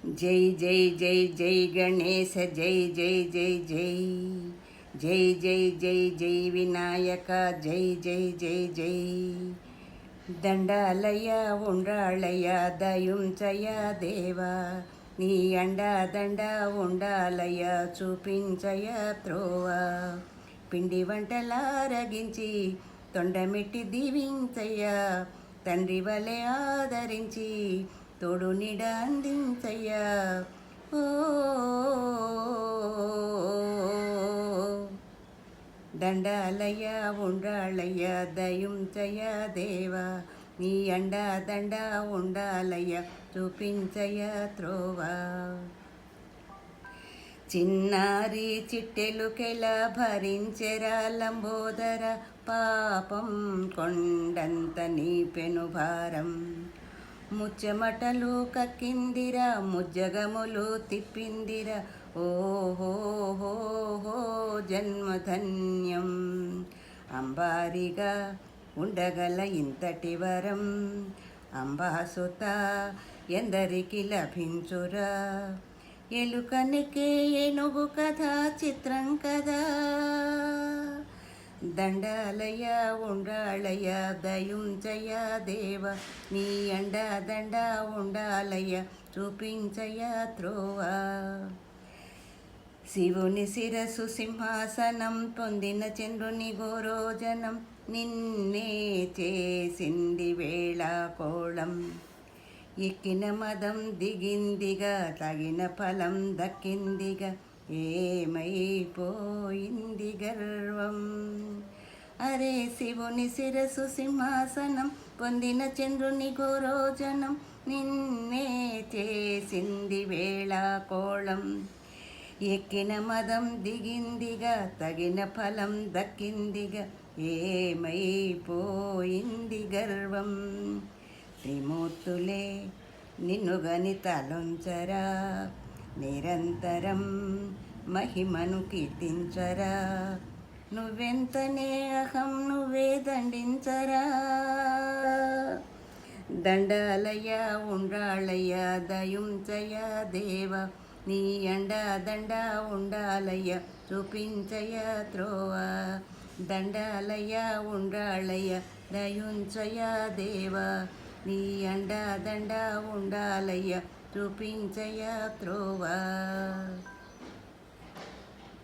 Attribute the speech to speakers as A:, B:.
A: జై జై జై జై గణేశ జై జై జై జై జై జై జై జై వినాయక జై జై జై జై దండాలయ ఉండాలయ దయుంచయ దేవా నీ అండా దండ ఉండాలయ చూపించయ త్రోవా పిండి వంటలారగించి తొండమెట్టి దీవించయ్య తండ్రి వలె ఆదరించి తోడు నీడ అందించయ్యా ఓ దండాలయ్య ఉండాలయ్య దయుంచయ దేవా నీ అండా దండ ఉండాలయ్య చూపించయ త్రోవా చిన్నారి చిట్టెలుకెలా భరించెరా లంబోదర పాపం కొండంత నీ పెనుభారం ముచ్చమటలు కక్కిందిరా ముజ్జగములు తిప్పిందిరా ఓహో హో హో జన్మధన్యం అంబారిగా ఉండగల ఇంతటి వరం అంబాసుత ఎందరికి లభించురా ఎలుకనికే ఏనుగు కథ చిత్రం కదా దండాలయ ఉండాలయ దయుంచయ దేవ నీ అండ దండ ఉండాలయ చూపించయ త్రోవా శివుని శిరసు సింహాసనం పొందిన చంద్రుని గోరోజనం నిన్నే చేసింది వేళాకోళం ఎక్కిన మదం దిగిందిగా తగిన ఫలం దక్కిందిగా ఏమైపోయింది గర్వం అరే శివుని శిరసు సింహాసనం పొందిన చంద్రుని గోరోజనం నిన్నే చేసింది వేళాకోళం ఎక్కిన మదం దిగిందిగా తగిన ఫలం దక్కిందిగా ఏమైపోయింది గర్వం త్రిమూర్తులే నిన్ను గని తలొంచరా నిరంతరం మహిమను కీర్తించరా నువ్వెంతనే అహం నువ్వే దండించరా దండాలయ ఉండాలయ దయుంచయ దేవ నీ అండా దండ ఉండాలయ చూపించయ త్రోవా దండాలయ ఉండాలయ దయుంచయ దేవ నీ అండా దండ ఉండాలయ చూపించయ త్రోవా